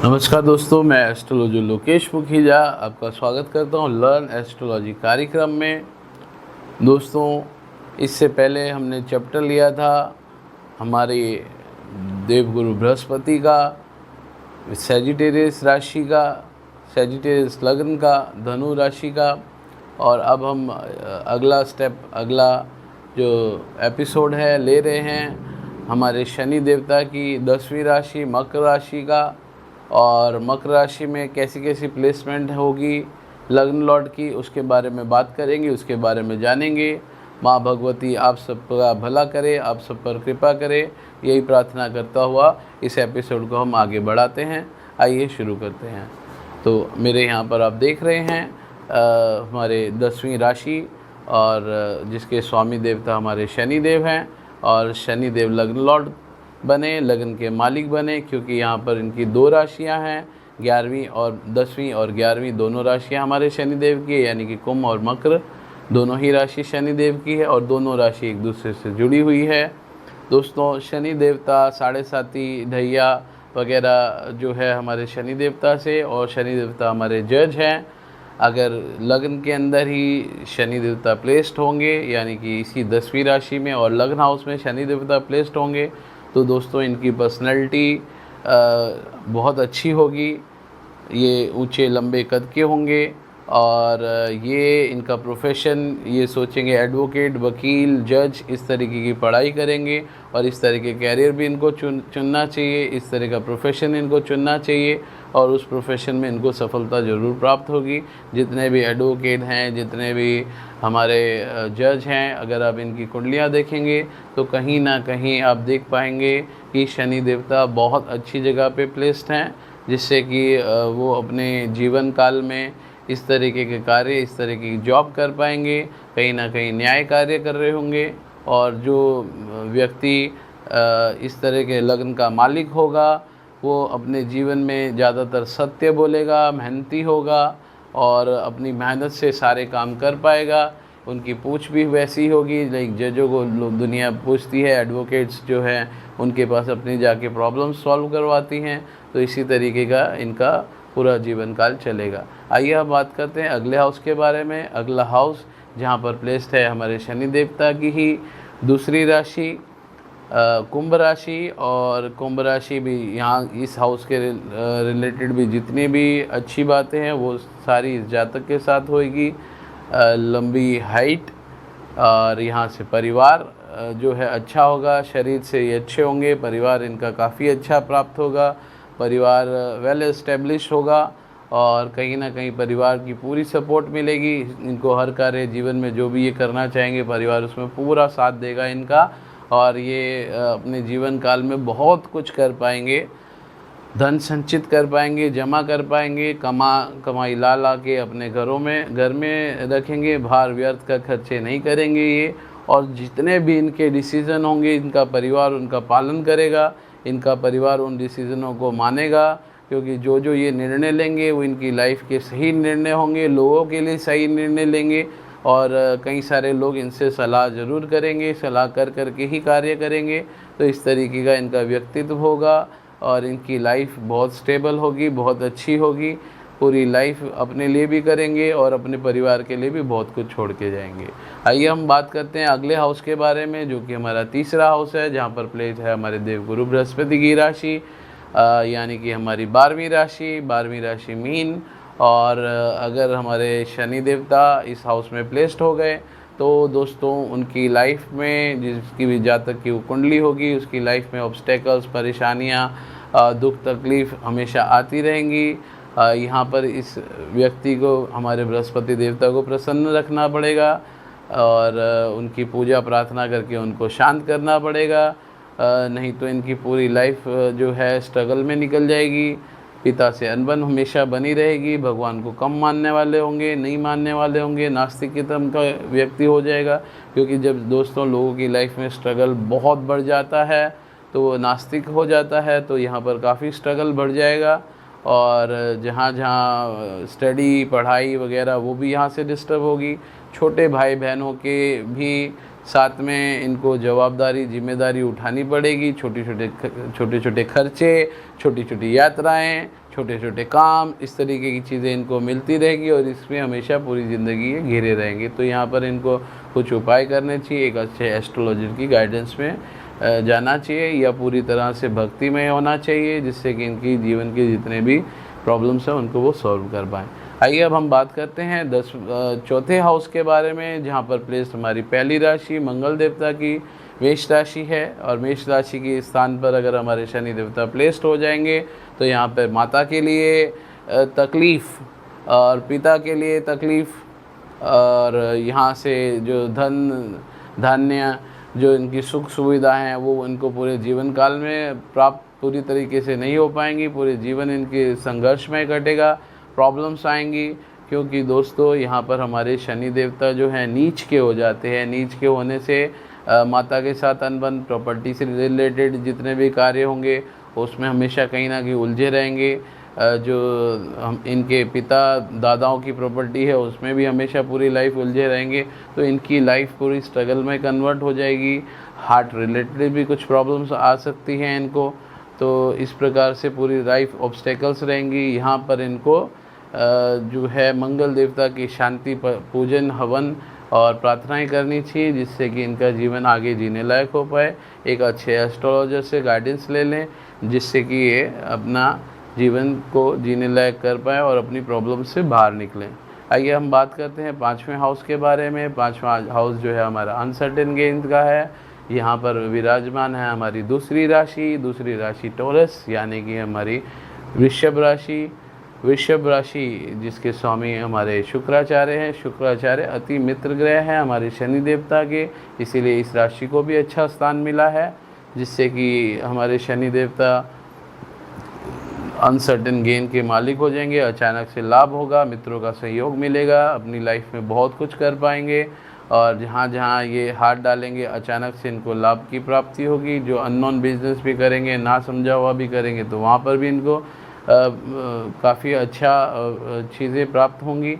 नमस्कार दोस्तों, मैं एस्ट्रोलॉजी लोकेश मुखीजा आपका स्वागत करता हूं लर्न एस्ट्रोलॉजी कार्यक्रम में। दोस्तों, इससे पहले हमने चैप्टर लिया था हमारे देवगुरु बृहस्पति का, सैजिटेरियस राशि का, सैजिटेरियस लग्न का, धनु राशि का। और अब हम अगला जो एपिसोड है ले रहे हैं हमारे शनि देवता की 10वीं राशि मकर राशि का। और मकर राशि में कैसी कैसी प्लेसमेंट होगी लग्न लॉर्ड की, उसके बारे में बात करेंगे, उसके बारे में जानेंगे। माँ भगवती आप सबका भला करे, आप सब पर कृपा करे, यही प्रार्थना करता हुआ इस एपिसोड को हम आगे बढ़ाते हैं। आइए शुरू करते हैं। तो मेरे यहाँ पर आप देख रहे हैं हमारे 10वीं राशि, और जिसके स्वामी देवता हमारे शनि देव हैं। और शनि देव लग्न लॉर्ड बने, लगन के मालिक बने, क्योंकि यहाँ पर इनकी 2 राशियाँ हैं, 11वीं और 10वीं और 11वीं दोनों राशियाँ हमारे शनिदेव की है, यानी कि कुंभ और मकर दोनों ही राशि शनिदेव की है, और दोनों राशि एक दूसरे से जुड़ी हुई है। दोस्तों, शनि देवता साढ़े साती ढैया वगैरह जो है हमारे शनि देवता से, और शनि देवता हमारे जज हैं। अगर लग्न के अंदर ही शनि देवता प्लेस्ड होंगे, यानी कि इसी 10वीं राशि में और लग्न हाउस में शनि देवता प्लेस्ड होंगे, तो दोस्तों इनकी पर्सनैलिटी बहुत अच्छी होगी। ये ऊंचे लंबे कद के होंगे, और ये इनका प्रोफेशन ये सोचेंगे एडवोकेट, वकील, जज, इस तरीके की पढ़ाई करेंगे, और इस तरह के कैरियर भी इनको चुनना चाहिए, इस तरह का प्रोफेशन इनको चुनना चाहिए, और उस प्रोफेशन में इनको सफलता ज़रूर प्राप्त होगी। जितने भी एडवोकेट हैं, जितने भी हमारे जज हैं, अगर आप इनकी कुंडलियाँ देखेंगे तो कहीं ना कहीं आप देख पाएंगे कि शनि देवता बहुत अच्छी जगह पे प्लेस्ड हैं, जिससे कि वो अपने जीवन काल में इस तरीके के कार्य, इस तरीके की जॉब कर पाएंगे। कहीं ना कहीं न्याय कार्य कर रहे होंगे, और जो व्यक्ति इस तरह के लग्न का मालिक होगा वो अपने जीवन में ज़्यादातर सत्य बोलेगा, मेहनती होगा, और अपनी मेहनत से सारे काम कर पाएगा। उनकी पूछ भी वैसी होगी, लाइक जजों को दुनिया पूछती है, एडवोकेट्स जो हैं उनके पास अपनी जाके प्रॉब्लम सॉल्व करवाती हैं। तो इसी तरीके का इनका पूरा जीवन काल चलेगा। आइए अब बात करते हैं अगले हाउस के बारे में। अगला हाउस जहाँ पर प्लेस्ड है हमारे शनि देवता की ही दूसरी राशि कुंभ राशि, और कुंभ राशि भी यहाँ इस हाउस के रिलेटेड भी जितनी भी अच्छी बातें हैं वो सारी इस जातक के साथ होगी। लंबी हाइट, और यहाँ से परिवार जो है अच्छा होगा, शरीर से ये अच्छे होंगे, परिवार इनका काफ़ी अच्छा प्राप्त होगा, परिवार वेल एस्टेब्लिश होगा, और कहीं ना कहीं परिवार की पूरी सपोर्ट मिलेगी इनको। हर कार्य जीवन में जो भी ये करना चाहेंगे परिवार उसमें पूरा साथ देगा इनका, और ये अपने जीवन काल में बहुत कुछ कर पाएंगे, धन संचित कर पाएंगे, जमा कर पाएंगे, कमाई ला के अपने घर में रखेंगे, बाहर व्यर्थ का खर्चे नहीं करेंगे ये। और जितने भी इनके डिसीज़न होंगे इनका परिवार उनका पालन करेगा, इनका परिवार उन डिसीज़नों को मानेगा, क्योंकि जो ये निर्णय लेंगे वो इनकी लाइफ के सही निर्णय होंगे, लोगों के लिए सही निर्णय लेंगे। और कई सारे लोग इनसे सलाह ज़रूर करेंगे, सलाह कर के ही कार्य करेंगे। तो इस तरीके का इनका व्यक्तित्व होगा, और इनकी लाइफ बहुत स्टेबल होगी, बहुत अच्छी होगी। पूरी लाइफ अपने लिए भी करेंगे और अपने परिवार के लिए भी बहुत कुछ छोड़ के जाएंगे। आइए हम बात करते हैं अगले हाउस के बारे में, जो कि हमारा तीसरा हाउस है, जहाँ पर प्लेस है हमारे देवगुरु बृहस्पति की राशि, यानी कि हमारी 12वीं राशि मीन। और अगर हमारे शनि देवता इस हाउस में प्लेस्ड हो गए तो दोस्तों उनकी लाइफ में, जिसकी भी जातक की वो कुंडली होगी, उसकी लाइफ में ऑब्स्टेकल्स, परेशानियाँ, दुख तकलीफ़ हमेशा आती रहेंगी। यहाँ पर इस व्यक्ति को, हमारे बृहस्पति देवता को प्रसन्न रखना पड़ेगा, और उनकी पूजा प्रार्थना करके उनको शांत करना पड़ेगा। नहीं तो इनकी पूरी लाइफ जो है स्ट्रगल में निकल जाएगी। पिता से अनबन हमेशा बनी रहेगी, भगवान को कम मानने वाले होंगे, नहीं मानने वाले होंगे, नास्तिकत्व का व्यक्ति हो जाएगा। क्योंकि जब दोस्तों लोगों की लाइफ में स्ट्रगल बहुत बढ़ जाता है तो वो नास्तिक हो जाता है, तो यहाँ पर काफ़ी स्ट्रगल बढ़ जाएगा। और जहाँ जहाँ स्टडी, पढ़ाई वगैरह वो भी यहाँ से डिस्टर्ब होगी। छोटे भाई बहनों के भी साथ में इनको जवाबदारी, जिम्मेदारी उठानी पड़ेगी। छोटे छोटे खर्चे, छोटी छोटी यात्राएं, छोटे छोटे काम, इस तरीके की चीज़ें इनको मिलती रहेगी और इसमें हमेशा पूरी ज़िंदगी ये घिरे रहेंगे। तो यहाँ पर इनको कुछ उपाय करने चाहिए, एक अच्छे एस्ट्रोलॉजर की गाइडेंस में जाना चाहिए या पूरी तरह से भक्तिमय होना चाहिए, जिससे कि इनकी जीवन के जितने भी प्रॉब्लम्स हैं उनको वो सॉल्व कर पाएँ। आइए अब हम बात करते हैं चौथे हाउस के बारे में, जहाँ पर प्लेस हमारी पहली राशि मंगल देवता की मेष राशि है। और मेष राशि के स्थान पर अगर हमारे शनि देवता प्लेस्ड हो जाएंगे तो यहाँ पर माता के लिए तकलीफ़ और पिता के लिए तकलीफ़, और यहाँ से जो धन धान्य जो इनकी सुख सुविधा हैं वो इनको पूरे जीवन काल में प्राप्त पूरी तरीके से नहीं हो पाएंगी। पूरे जीवन इनके संघर्ष में कटेगा, प्रॉब्लम्स आएंगी, क्योंकि दोस्तों यहाँ पर हमारे शनि देवता जो हैं नीच के हो जाते हैं। नीच के होने से माता के साथ अनबन, प्रॉपर्टी से रिलेटेड जितने भी कार्य होंगे उसमें हमेशा कहीं ना कहीं उलझे रहेंगे। जो हम इनके पिता दादाओं की प्रॉपर्टी है उसमें भी हमेशा पूरी लाइफ उलझे रहेंगे। तो इनकी लाइफ पूरी स्ट्रगल में कन्वर्ट हो जाएगी। हार्ट रिलेटेड भी कुछ प्रॉब्लम्स आ सकती हैं इनको। तो इस प्रकार से पूरी लाइफ ऑब्स्टेकल्स रहेंगी। यहाँ पर इनको जो है मंगल देवता की शांति पूजन, हवन और प्रार्थनाएं करनी चाहिए, जिससे कि इनका जीवन आगे जीने लायक हो पाए। एक अच्छे एस्ट्रोलॉजर से गाइडेंस ले लें, जिससे कि ये अपना जीवन को जीने लायक कर पाएँ और अपनी प्रॉब्लम से बाहर निकलें। आइए हम बात करते हैं पाँचवें हाउस के बारे में। पाँचवा हाउस जो है हमारा अनसर्टेन गेन का है। यहाँ पर विराजमान है हमारी दूसरी राशि टॉरस, यानी कि हमारी वृषभ राशि। वृषभ राशि जिसके स्वामी हमारे शुक्राचार्य हैं। शुक्राचार्य अति मित्र ग्रह हैं हमारे शनि देवता के, इसीलिए इस राशि को भी अच्छा स्थान मिला है, जिससे कि हमारे शनि देवता अनसर्टेन गेन के मालिक हो जाएंगे। अचानक से लाभ होगा, मित्रों का सहयोग मिलेगा, अपनी लाइफ में बहुत कुछ कर पाएंगे। और जहाँ जहाँ ये हाथ डालेंगे अचानक से इनको लाभ की प्राप्ति होगी। जो अननोन बिजनेस भी करेंगे, ना समझा हुआ भी करेंगे, तो वहाँ पर भी इनको काफ़ी अच्छा चीज़ें प्राप्त होंगी।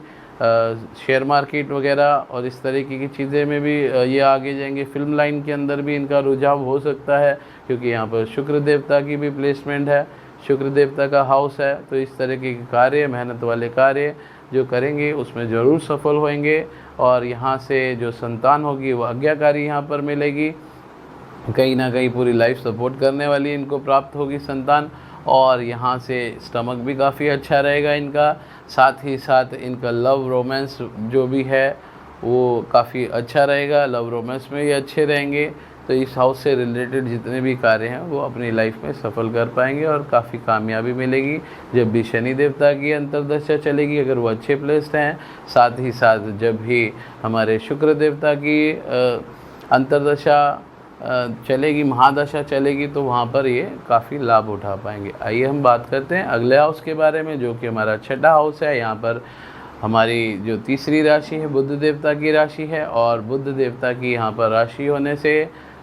शेयर मार्केट वगैरह और इस तरीके की चीज़ें में भी ये आगे जाएंगे। फिल्म लाइन के अंदर भी इनका रुझाव हो सकता है, क्योंकि यहाँ पर शुक्र देवता की भी प्लेसमेंट है, शुक्र देवता का हाउस है। तो इस तरीके के कार्य, मेहनत वाले कार्य जो करेंगे उसमें ज़रूर सफल होंगे। और यहाँ से जो संतान होगी वो आज्ञाकारी यहाँ पर मिलेगी। कहीं ना कहीं पूरी लाइफ सपोर्ट करने वाली इनको प्राप्त होगी संतान। और यहाँ से स्टमक भी काफ़ी अच्छा रहेगा इनका। साथ ही साथ इनका लव रोमांस जो भी है वो काफ़ी अच्छा रहेगा, लव रोमांस में ये अच्छे रहेंगे। तो इस हाउस से रिलेटेड जितने भी कार्य हैं वो अपनी लाइफ में सफल कर पाएंगे और काफ़ी कामयाबी मिलेगी। जब भी शनि देवता की अंतर्दशा चलेगी, अगर वो अच्छे प्लेस्ड हैं, साथ ही साथ जब भी हमारे शुक्र देवता की अंतर्दशा चलेगी, महादशा चलेगी, तो वहाँ पर ये काफ़ी लाभ उठा पाएंगे। आइए हम बात करते हैं अगले हाउस के बारे में, जो कि हमारा छठा हाउस है। यहाँ पर हमारी जो तीसरी राशि है बुध देवता की राशि है। और बुध देवता की यहाँ पर राशि होने से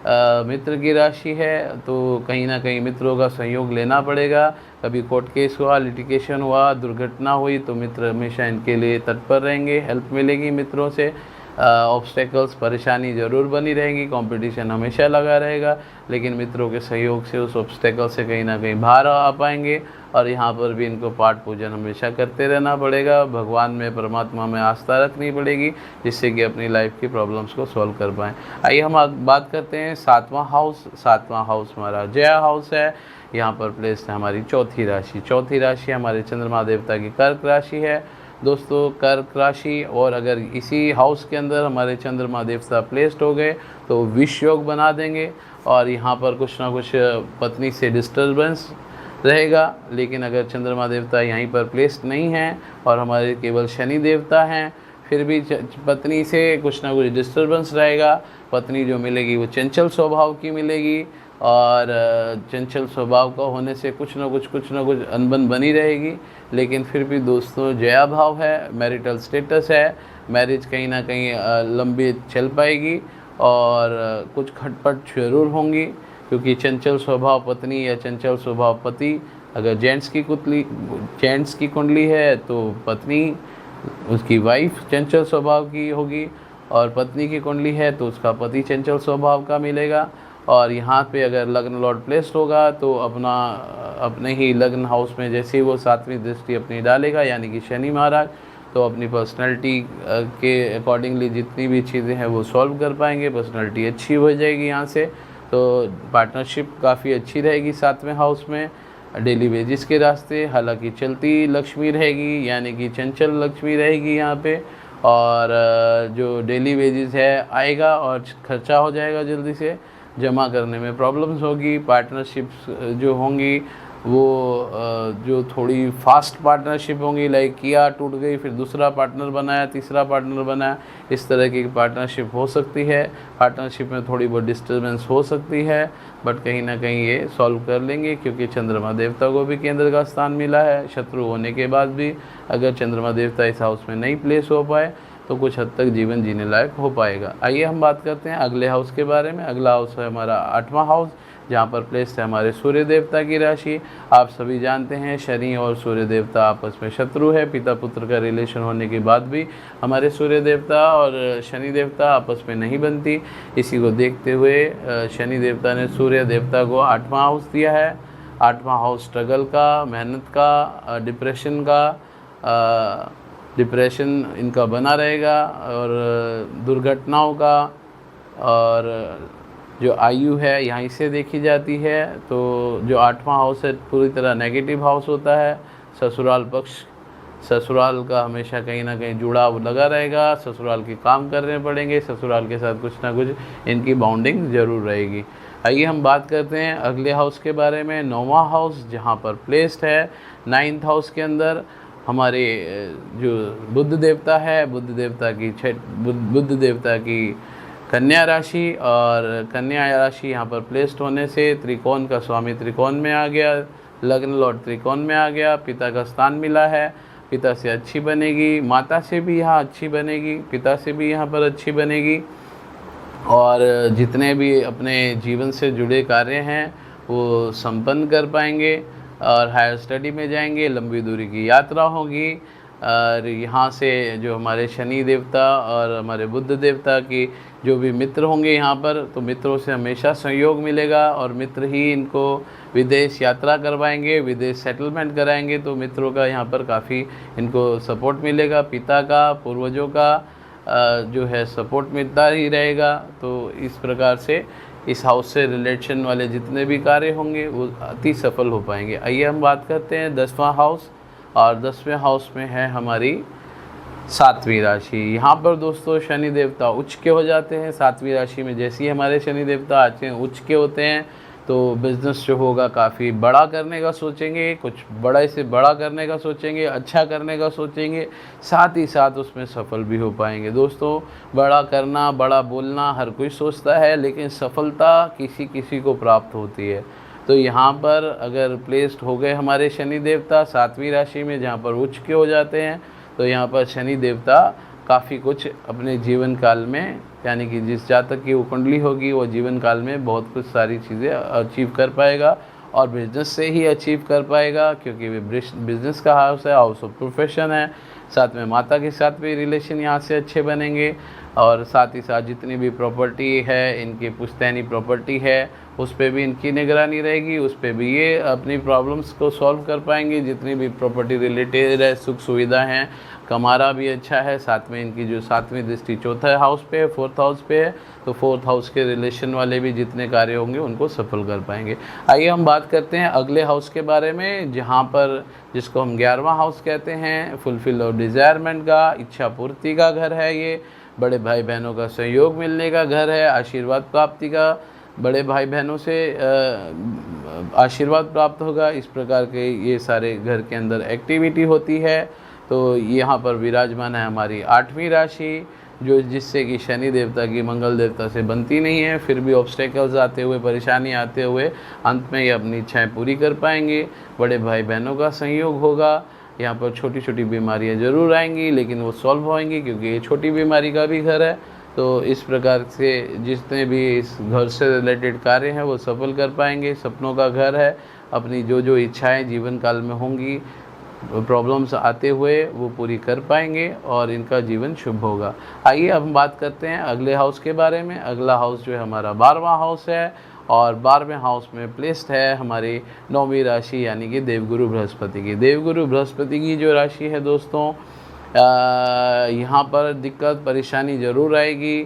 मित्र की राशि है, तो कहीं ना कहीं मित्रों का सहयोग लेना पड़ेगा। कभी कोर्ट केस हुआ, लिटिगेशन हुआ, दुर्घटना हुई, तो मित्र हमेशा इनके लिए तत्पर रहेंगे, हेल्प मिलेगी मित्रों से। ऑब्स्टेकल्स, परेशानी ज़रूर बनी रहेगी, कंपटीशन हमेशा लगा रहेगा, लेकिन मित्रों के सहयोग से उस ऑब्स्टेकल से कहीं ना कहीं बाहर आ पाएंगे। और यहाँ पर भी इनको पाठ पूजन हमेशा करते रहना पड़ेगा, भगवान में, परमात्मा में आस्था रखनी पड़ेगी, जिससे कि अपनी लाइफ की प्रॉब्लम्स को सॉल्व कर पाएँ। आइए हम बात करते हैं सातवां हाउस। सातवां हाउस हमारा जया हाउस है। यहाँ पर प्लेस है हमारी चौथी राशि। चौथी राशि हमारे चंद्रमा देवता की कर्क राशि है। दोस्तों, कर्क राशि और अगर इसी हाउस के अंदर हमारे चंद्रमा देवता प्लेस्ड हो गए तो विष योग बना देंगे। और यहाँ पर कुछ ना कुछ पत्नी से डिस्टर्बेंस रहेगा। लेकिन अगर चंद्रमा देवता यहीं पर प्लेस्ड नहीं हैं और हमारे केवल शनि देवता हैं, फिर भी पत्नी से कुछ ना कुछ डिस्टर्बेंस रहेगा। पत्नी जो मिलेगी वो चंचल स्वभाव की मिलेगी, और चंचल स्वभाव का होने से कुछ ना कुछ अनबन बनी रहेगी। लेकिन फिर भी दोस्तों, जया भाव है, मैरिटल स्टेटस है, मैरिज कहीं ना कहीं लंबी चल पाएगी। और कुछ खटपट जरूर होंगी, क्योंकि चंचल स्वभाव पत्नी या चंचल स्वभाव पति, अगर जेंट्स की कुंडली है तो पत्नी, उसकी वाइफ चंचल स्वभाव की होगी, और पत्नी की कुंडली है तो उसका पति चंचल स्वभाव का मिलेगा। और यहाँ पे अगर लग्न लॉर्ड प्लेस्ड होगा तो अपना अपने ही लग्न हाउस में जैसे ही वो 7वीं दृष्टि अपनी डालेगा, यानी कि शनि महाराज, तो अपनी पर्सनैलिटी के अकॉर्डिंगली जितनी भी चीज़ें हैं वो सॉल्व कर पाएंगे, पर्सनैलिटी अच्छी हो जाएगी यहाँ से। तो पार्टनरशिप काफ़ी अच्छी रहेगी 7वें हाउस में। डेली वेजिस के रास्ते, हालांकि चलती लक्ष्मी रहेगी, यानी कि चंचल लक्ष्मी रहेगी यहाँ पे, और जो डेली वेजिस है आएगा और खर्चा हो जाएगा, जल्दी से जमा करने में प्रॉब्लम्स होगी। पार्टनरशिप्स जो होंगी वो जो थोड़ी फास्ट पार्टनरशिप होंगी, लाइक किया टूट गई, फिर दूसरा पार्टनर बनाया, तीसरा पार्टनर बनाया, इस तरह की पार्टनरशिप हो सकती है। पार्टनरशिप में थोड़ी बहुत डिस्टर्बेंस हो सकती है, बट कहीं ना कहीं ये सॉल्व कर लेंगे, क्योंकि चंद्रमा देवता को भी केंद्र का स्थान मिला है। शत्रु होने के बाद भी अगर चंद्रमा देवता इस हाउस में नहीं प्लेस हो पाए तो कुछ हद तक जीवन जीने लायक हो पाएगा। आइए हम बात करते हैं अगले हाउस के बारे में। अगला हाउस है हमारा 8वां हाउस, जहाँ पर प्लेस है हमारे सूर्य देवता की राशि। आप सभी जानते हैं शनि और सूर्य देवता आपस में शत्रु है। पिता पुत्र का रिलेशन होने के बाद भी हमारे सूर्य देवता और शनि देवता आपस में नहीं बनती। इसी को देखते हुए शनि देवता ने सूर्य देवता को 8वां हाउस दिया है। 8वां हाउस स्ट्रगल का, मेहनत का, डिप्रेशन इनका बना रहेगा, और दुर्घटनाओं का, और जो आयु है यहाँ से देखी जाती है। तो जो 8वां हाउस है पूरी तरह नेगेटिव हाउस होता है। ससुराल पक्ष, ससुराल का हमेशा कहीं ना कहीं जुड़ाव लगा रहेगा, ससुराल के काम करने पड़ेंगे, ससुराल के साथ कुछ ना कुछ इनकी बाउंडिंग ज़रूर रहेगी। आइए हम बात करते हैं अगले हाउस के बारे में। 9वां हाउस जहाँ पर प्लेस्ड है 9th हाउस के अंदर हमारे जो बुध देवता है, बुध देवता की कन्या राशि, और कन्या राशि यहाँ पर प्लेस्ड होने से त्रिकोण का स्वामी त्रिकोण में आ गया, लग्न लॉर्ड त्रिकोण में आ गया, पिता का स्थान मिला है। पिता से अच्छी बनेगी, माता से भी यहाँ अच्छी बनेगी, पिता से भी यहाँ पर अच्छी बनेगी, और जितने भी अपने जीवन से जुड़े कार्य हैं वो संपन्न कर पाएंगे, और हायर स्टडी में जाएंगे, लंबी दूरी की यात्रा होगी। और यहाँ से जो हमारे शनि देवता और हमारे बुध देवता की जो भी मित्र होंगे यहाँ पर, तो मित्रों से हमेशा सहयोग मिलेगा, और मित्र ही इनको विदेश यात्रा करवाएंगे, विदेश सेटलमेंट कराएंगे। तो मित्रों का यहाँ पर काफ़ी इनको सपोर्ट मिलेगा, पिता का, पूर्वजों का जो है सपोर्ट मिलता ही रहेगा। तो इस प्रकार से इस हाउस से रिलेशन वाले जितने भी कार्य होंगे वो अति सफल हो पाएंगे। आइए हम बात करते हैं 10वां हाउस, और 10वें हाउस में है हमारी 7वीं राशि। यहाँ पर दोस्तों शनि देवता उच्च के हो जाते हैं। 7वीं राशि में जैसे ही हमारे शनि देवता आते हैं, उच्च के होते हैं, तो बिज़नेस जो होगा काफ़ी बड़ा करने का सोचेंगे, कुछ बड़ा से बड़ा करने का सोचेंगे, अच्छा करने का सोचेंगे, साथ ही साथ उसमें सफल भी हो पाएंगे। दोस्तों बड़ा करना, बड़ा बोलना हर कोई सोचता है, लेकिन सफलता किसी किसी को प्राप्त होती है। तो यहाँ पर अगर प्लेस्ड हो गए हमारे शनि देवता 7वीं राशि में, जहाँ पर उच्च के हो जाते हैं, तो यहाँ पर शनि देवता काफ़ी कुछ अपने जीवन काल में, यानी कि जिस जातक की वो कुंडली होगी वो जीवन काल में बहुत कुछ सारी चीज़ें अचीव कर पाएगा, और बिजनेस से ही अचीव कर पाएगा, क्योंकि वे बिजनेस का हाउस है, हाउस ऑफ प्रोफेशन है। साथ में माता के साथ भी रिलेशन यहाँ से अच्छे बनेंगे, और साथ ही साथ जितनी भी प्रॉपर्टी है, इनकी पुश्तैनी प्रॉपर्टी है, उस पर भी इनकी निगरानी रहेगी, उस पर भी ये अपनी प्रॉब्लम्स को सॉल्व कर पाएंगे। जितनी भी प्रॉपर्टी रिलेटेड है, सुख सुविधा हैं, कमारा भी अच्छा है। साथ में इनकी जो 7वीं दृष्टि 4th हाउस पे है, 4th हाउस पे है, तो 4th हाउस के रिलेशन वाले भी जितने कार्य होंगे उनको सफल कर पाएंगे। आइए हम बात करते हैं अगले हाउस के बारे में, जहाँ पर जिसको हम 11वां हाउस कहते हैं, फुलफिल और डिज़ायरमेंट का, इच्छा पूर्ति का घर है ये। बड़े भाई बहनों का सहयोग मिलने का घर है, आशीर्वाद प्राप्ति का, बड़े भाई बहनों से आशीर्वाद प्राप्त होगा। इस प्रकार के ये सारे घर के अंदर एक्टिविटी होती है। तो यहाँ पर विराजमान है हमारी 8वीं राशि, जो जिससे कि शनि देवता की मंगल देवता से बनती नहीं है, फिर भी ऑब्स्टेकल्स आते हुए, परेशानी आते हुए अंत में ये अपनी इच्छाएं पूरी कर पाएंगे। बड़े भाई बहनों का सहयोग होगा। यहाँ पर छोटी छोटी बीमारियाँ ज़रूर आएंगी, लेकिन वो सॉल्व होएंगी, क्योंकि ये छोटी बीमारी का भी घर है। तो इस प्रकार से जितने भी इस घर से रिलेटेड कार्य हैं वो सफल कर पाएंगे। सपनों का घर है, अपनी जो जो इच्छाएं जीवन काल में होंगी, प्रॉब्लम्स आते हुए वो पूरी कर पाएंगे, और इनका जीवन शुभ होगा। आइए अब हम बात करते हैं अगले हाउस के बारे में। अगला हाउस जो है हमारा 12वां हाउस है, और 12वें हाउस में प्लेस्ड है हमारी 9वीं राशि यानी कि देवगुरु बृहस्पति की। देवगुरु बृहस्पति की जो राशि है दोस्तों, यहाँ पर दिक्कत परेशानी ज़रूर आएगी।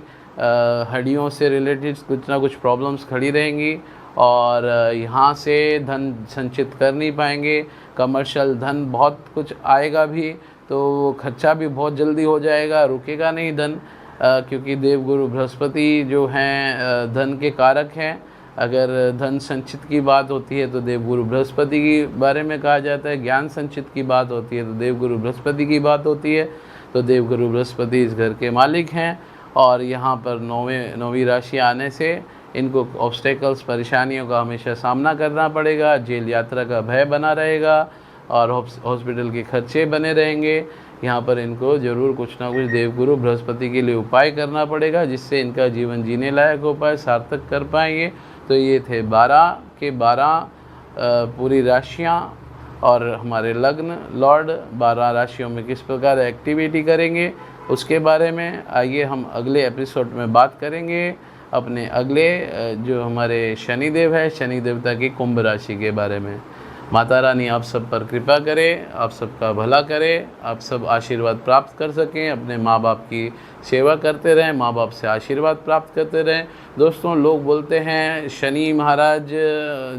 हड्डियों से रिलेटेड कुछ ना कुछ प्रॉब्लम्स खड़ी रहेंगी और यहाँ से धन संचित कर नहीं पाएंगे। कमर्शियल धन बहुत कुछ आएगा भी तो खर्चा भी बहुत जल्दी हो जाएगा, रुकेगा नहीं धन, क्योंकि देवगुरु बृहस्पति जो हैं धन के कारक हैं। अगर धन संचित की बात होती है तो देवगुरु बृहस्पति के बारे में कहा जाता है, ज्ञान संचित की बात होती है तो देवगुरु बृहस्पति की बात होती है। तो देवगुरु बृहस्पति इस घर के मालिक हैं और यहाँ पर 9वीं राशि आने से इनको ऑब्स्टेकल्स परेशानियों का हमेशा सामना करना पड़ेगा। जेल यात्रा का भय बना रहेगा और हॉस्पिटल के खर्चे बने रहेंगे। यहाँ पर इनको ज़रूर कुछ ना कुछ देवगुरु बृहस्पति के लिए उपाय करना पड़ेगा जिससे इनका जीवन जीने लायक हो पाए, सार्थक कर पाएंगे। तो ये थे 12 के 12 पूरी राशियाँ और हमारे लग्न लॉर्ड 12 राशियों में किस प्रकार एक्टिविटी करेंगे उसके बारे में आइए हम अगले एपिसोड में बात करेंगे। अपने अगले जो हमारे शनिदेव है, शनि देवता की कुंभ राशि के बारे में। माता रानी आप सब पर कृपा करे, आप सबका भला करे, आप सब आशीर्वाद प्राप्त कर सकें, अपने माँ बाप की सेवा करते रहें, माँ बाप से आशीर्वाद प्राप्त करते रहें। दोस्तों लोग बोलते हैं शनि महाराज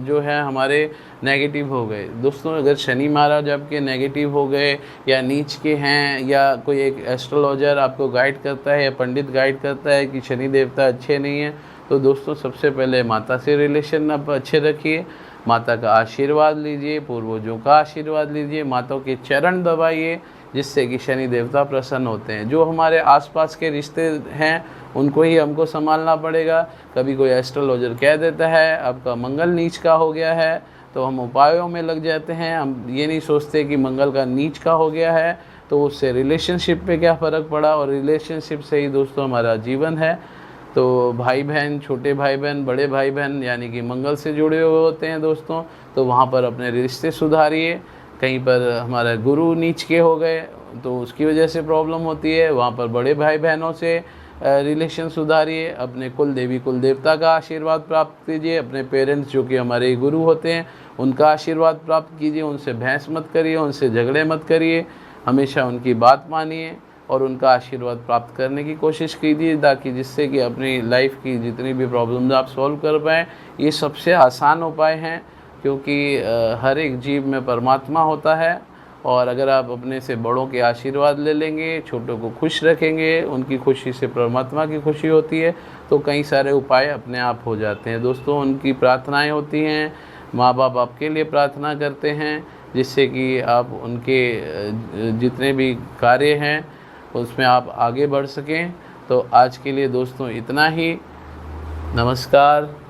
जो है हमारे नेगेटिव हो गए। दोस्तों अगर शनि महाराज आपके नेगेटिव हो गए या नीच के हैं या कोई एक एस्ट्रोलॉजर आपको गाइड करता है या पंडित गाइड करता है कि शनि देवता अच्छे नहीं हैं, तो दोस्तों सबसे पहले माता से रिलेशन आप अच्छे रखिए, माता का आशीर्वाद लीजिए, पूर्वजों का आशीर्वाद लीजिए, माताओं के चरण दबाइए जिससे कि शनि देवता प्रसन्न होते हैं। जो हमारे आसपास के रिश्ते हैं उनको ही हमको संभालना पड़ेगा। कभी कोई एस्ट्रोलॉजर कह देता है आपका मंगल नीच का हो गया है तो हम उपायों में लग जाते हैं, हम ये नहीं सोचते कि मंगल का नीच का हो गया है तो उससे रिलेशनशिप पे क्या फ़र्क पड़ा, और रिलेशनशिप से ही दोस्तों हमारा जीवन है। तो भाई बहन, छोटे भाई बहन, बड़े भाई बहन यानी कि मंगल से जुड़े हुए होते हैं दोस्तों, तो वहाँ पर अपने रिश्ते सुधारिए। कहीं पर हमारा गुरु नीच के हो गए तो उसकी वजह से प्रॉब्लम होती है, वहाँ पर बड़े भाई बहनों से रिलेशन सुधारिए। अपने कुल देवी कुल देवता का आशीर्वाद प्राप्त कीजिए, अपने पेरेंट्स जो कि हमारे गुरु होते हैं उनका आशीर्वाद प्राप्त कीजिए। उनसे बहस मत करिए, उनसे झगड़े मत करिए, हमेशा उनकी बात मानिए और उनका आशीर्वाद प्राप्त करने की कोशिश कीजिए ताकि जिससे कि अपनी लाइफ की जितनी भी प्रॉब्लम्स आप सॉल्व कर पाएँ। ये सबसे आसान उपाय हैं क्योंकि हर एक जीव में परमात्मा होता है और अगर आप अपने से बड़ों के आशीर्वाद ले लेंगे, छोटों को खुश रखेंगे, उनकी खुशी से परमात्मा की खुशी होती है, तो कई सारे उपाय अपने आप हो जाते हैं। दोस्तों उनकी प्रार्थनाएं होती हैं, माँ बाप आपके लिए प्रार्थना करते हैं जिससे कि आप उनके जितने भी कार्य हैं उसमें आप आगे बढ़ सकें। तो आज के लिए दोस्तों इतना ही। नमस्कार।